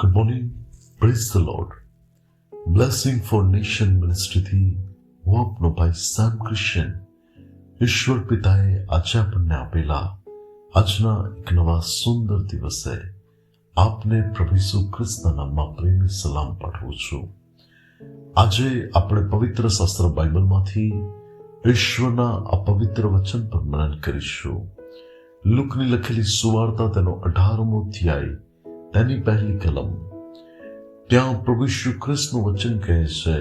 Good morning. Praise the Lord. Blessing for Nation Ministry થી હું આપનો ભાઈ સેમ ક્રિશ્ચિયન ઈશ્વર પિતાએ આજે આપણને આપેલા આજના એક નવા સુંદર દિવસે આપને પ્રભુ ઈસુ ખ્રિસ્તના નામમાં પ્રેમી સલામ પાઠવું છું. આજે આપણે પવિત્ર શાસ્ત્ર બાઇબલમાંથી ઈશ્વરના આ પવિત્ર વચન પર મનન કરીશું. લુકની લખેલી સુવાર્તા તેનો 18મો અધ્યાય તેની પહેલી કલમ. ત્યાં પ્રભુ ઈસુ ખ્રિસ્તનું વચન કહે છે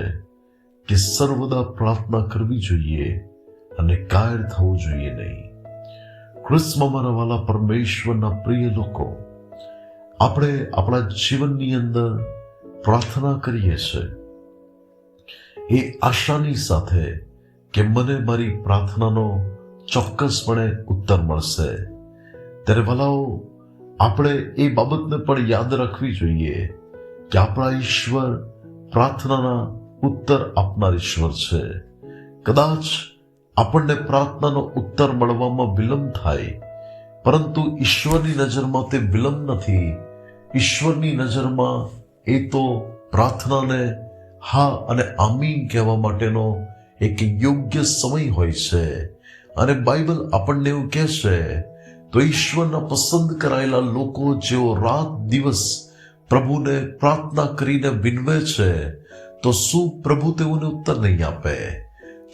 કે સર્વદા પ્રાર્થના કરવી જોઈએ અને કાયર થવું જોઈએ નહીં. ખ્રિસ્તમાં મારા વાલા પરમેશ્વરના પ્રિય લોકો, આપણે આપણા જીવનની અંદર પ્રાર્થના કરીએ છીએ એ આશાની સાથે કે મને મારી પ્રાર્થનાનો ચોક્કસપણે ઉત્તર મળશે. ત્યારે વાલાઓ, આપણે એ બાબતને પણ યાદ રાખવી જોઈએ કે આપણા ઈશ્વર પ્રાર્થનાના ઉત્તર આપનાર ઈશ્વર છે. કદાચ આપણને પ્રાર્થનાનો ઉત્તર મળવામાં વિલંબ થાય, પરંતુ ઈશ્વરની નજરમાં તે વિલંબ નથી. ઈશ્વરની નજરમાં એ તો પ્રાર્થનાને હા અને આમીન કહેવા માટેનો એક યોગ્ય સમય હોય છે. અને બાઇબલ આપણને એવું કહે છે, તો ઈશ્વરના પસંદ કરાયેલા લોકો જેઓ રાત દિવસ પ્રભુને પ્રાર્થના કરીને વિનવે છે, તો શું પ્રભુ તેઓને ઉત્તર નહીં આપે?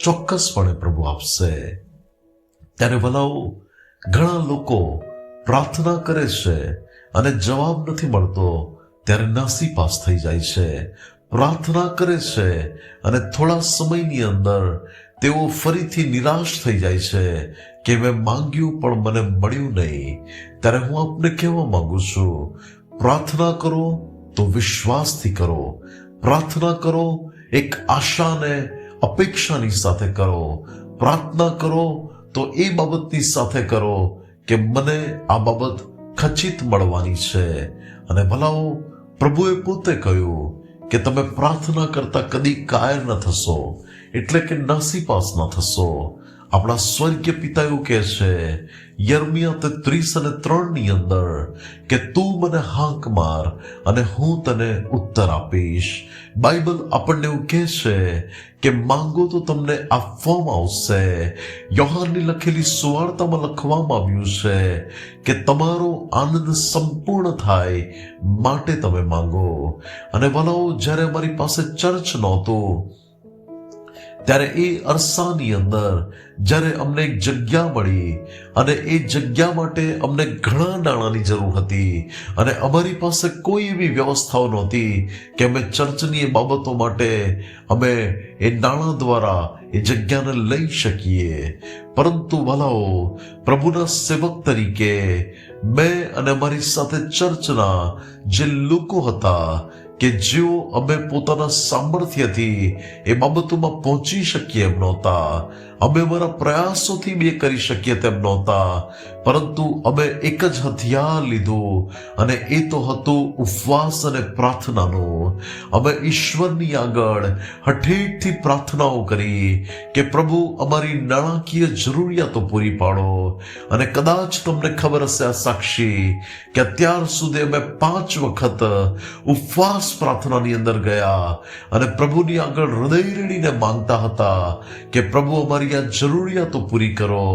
ચોક્કસપણે પ્રભુ આપશે. ત્યારે ભલાઓ, ઘણા લોકો પ્રાર્થના કરે છે અને જવાબ નથી મળતો ત્યારે નાસીપાસ થઈ જાય છે. પ્રાર્થના કરે છે અને થોડા સમયની અંદર તેઓ ફરીથી નિરાશ થઈ જાય છે કે મેં માંગ્યું પણ મને મળ્યું નહીં. ત્યારે હું આપને કહેવા માંગુ છું, પ્રાર્થના કરો તો વિશ્વાસથી કરો. પ્રાર્થના કરો એક આશાને અપેક્ષાની સાથે કરો. પ્રાર્થના કરો તો એ બાબતની સાથે કરો કે મને આ બાબત ખચિત મળવાની છે. અને ભલાઓ, પ્રભુએ પોતે કહ્યું કે તમે પ્રાર્થના કરતા કદી કાયર ન થશો, એટલે કે નાસીપાસ ન થશો. આપણા સ્વર્ગીય પિતા એવું કહે છે યર્મિયા 33:3 ની અંદર કે તું મને હાંક માર અને હું તને ઉત્તર આપીશ. બાઇબલ આપણને એવું કહે છે કે માંગો તો તમને આપવામાં આવશે. યોહાનની લખેલી સુવાર્તામાં લખવામાં આવ્યું છે કે તમારો આનંદ સંપૂર્ણ થાય માટે તમે માંગો. અને ભલાઓ, જ્યારે અમારી પાસે ચર્ચ નહોતું ત્યારે એ અરસાની અંદર જ્યારે અમને એક જગ્યા મળી અને એ જગ્યા માટે અમને ઘણા નાણાંની જરૂર હતી અને અમારી પાસે કોઈ એવી વ્યવસ્થાઓ નહોતી કે અમે ચર્ચની એ બાબતો માટે અમે એ નાણાં દ્વારા એ જગ્યાને લઈ શકીએ. પરંતુ ભલાઓ, પ્રભુના સેવક તરીકે મેં અને અમારી સાથે ચર્ચના જે લોકો હતા કે જેઓ અમે પોતાના સામર્થ્યથી એ બાબતોમાં પહોંચી શકીએ એમ નહોતા, અમે અમારા પ્રયાસોથી બે કરી શકીએ તેમ નહોતા, પરંતુ અમે એક જ હથિયાર લીધું અને એ તો હતું ઉપવાસ અને પ્રાર્થનાનું. અમે ઈશ્વરની આગળ હઠેઠથી પ્રાર્થનાઓ કરી કે પ્રભુ અમારી નાણાકીય જરૂરિયાતો પૂરી પાડો. અને કદાચ તમને ખબર હશે આ સાક્ષી કે અત્યાર સુધી અમે 5 વખત ઉપવાસ પ્રાર્થનાની અંદર ગયા અને પ્રભુની આગળ હૃદય રેડીને માંગતા હતા કે પ્રભુ અમારી આ જરૂરિયાતો પૂરી કરો.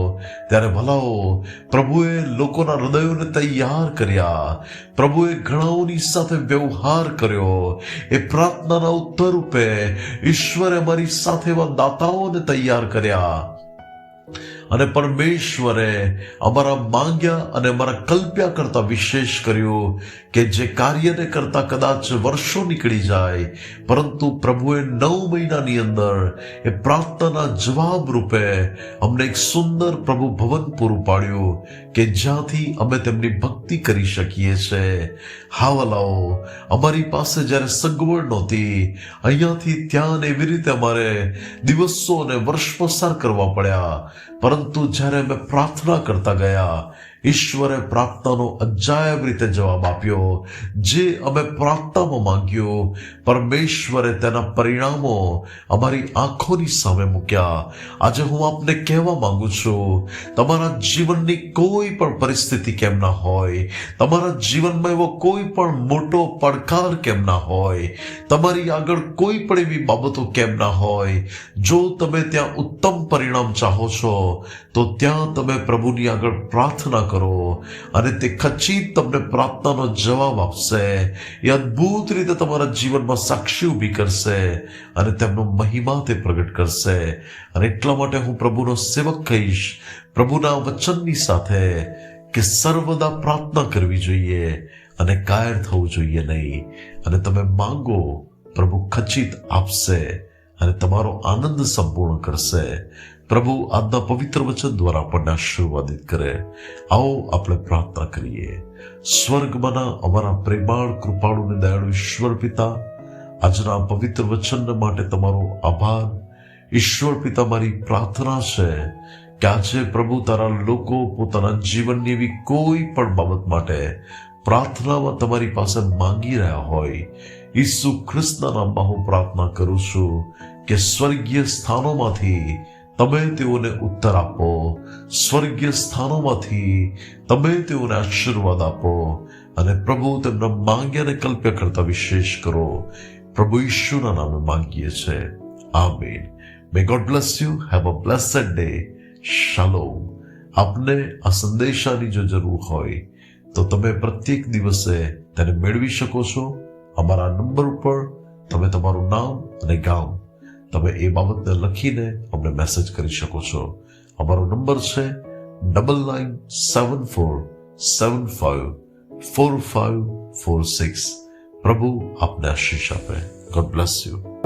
ત્યારે ભલાઓ, પ્રભુએ લોકોના હૃદયોને તૈયાર કર્યા. પ્રભુએ ઘણાઓની સાથે વ્યવહાર કર્યો. એ પ્રાર્થનાના ઉત્તર રૂપે ઈશ્વરે અમારી સાથે એવા દાતાઓને તૈયાર કર્યા અને પરમેશ્વરે અમારા માંગ્યા અને અમારા કલ્પ્યા કરતા વિશેષ કર્યું કે જે કાર્યને કરતા કદાચ વર્ષો નીકળી જાય, પરંતુ પ્રભુએ 9 મહિનાની અંદર એ પ્રાર્થનાના જવાબ રૂપે અમને એક સુંદર પ્રભુ ભવન પૂરું પાડ્યું કે જ્યાંથી અમે તેમની ભક્તિ કરી શકીએ છીએ. હા વાલાઓ, અમારી પાસે જ્યારે સગવડ નહોતી, અહીંયાથી ત્યાં એવી રીતે અમારે દિવસો અને વર્ષ પસાર કરવા પડ્યા, પરંતુ જ્યારે અમે પ્રાર્થના કરતા ગયા, ઈશ્વરે પ્રાર્થનાનો અજાયબ રીતે જવાબ આપ્યો. જે અમે પ્રાર્થનામાં માંગ્યું, પરમેશ્વરે તેના પરિણામો અમારી આંખોની સામે મૂક્યા. આજે હું આપને કહેવા માંગુ છું, તમારા જીવનની કોઈ પણ પરિસ્થિતિ કેમ ના હોય, તમારા જીવનમાં એવો કોઈ પણ મોટો પડકાર કેમ ના હોય, તમારી આગળ કોઈ પણ એવી બાબતો કેમ ના હોય, જો તમે ત્યાં ઉત્તમ પરિણામ ચાહો છો તો ત્યાં તમે પ્રભુની આગળ પ્રાર્થના કરો અને તે ખચિત તમને પ્રાર્થનાનો જવાબ આપશે. એ અદ્ભુત રીતે તમારા જીવનમાં સાક્ષી ઊભી કરશે અને તેમનો મહિમા તે પ્રગટ કરશે. અને એટલા માટે હું પ્રભુનો સેવક કહીશ, પ્રભુના વચનની સાથે, કે સર્વદા પ્રાર્થના કરવી જોઈએ અને કાયર થવું જોઈએ નહીં. અને તમે માંગો, પ્રભુ ખચિત આપશે અને તમારો આનંદ સંપૂર્ણ કરશે. પ્રભુ આજના પવિત્ર વચન દ્વારા આપણને આશીર્વાદિત કરે. આવો આપણે પ્રાર્થના કરીએ. સ્વર્ગમાંના અમારા પ્રેમાળ, કૃપાળુ અને દયાળુ ઈશ્વર પિતા, આજના પવિત્ર વચન માટે તમારો આભાર. ઈશ્વર પિતા, મારી પ્રાર્થના છે કે આજે પ્રભુ તારા લોકો પોતાના જીવનની એવી કોઈ પણ બાબત માટે પ્રાર્થનામાં તમારી પાસે માંગી રહ્યા હોય, ઈસુ ખ્રિસ્તના નામમાં હું પ્રાર્થના કરું છું કે સ્વર્ગીય સ્થાનોમાંથી તમે તેઓને ઉત્તર આપો, સ્વર્ગીય સ્થાનોમાંથી તમે તેઓને આશીર્વાદ આપો અને પ્રભુ તેમના માંગ્યાને કલ્પ્ય કરતા વિશેષ કરો. પ્રભુ ઈશુના નામે માંગીએ છીએ. Amen. May God bless you. Have a blessed day. શાલોમ. આપને આ સંદેશાની જો જરૂર હોય તો તમે પ્રત્યેક દિવસે તેને મેળવી શકો છો. અમારા નંબર ઉપર તમે તમારું નામ અને ગામ તમે એ બાબતને લખીને અમને મેસેજ કરી શકો છો. અમારો નંબર છે 9974754546. પ્રભુ આપને આશીષ આપે. God bless you.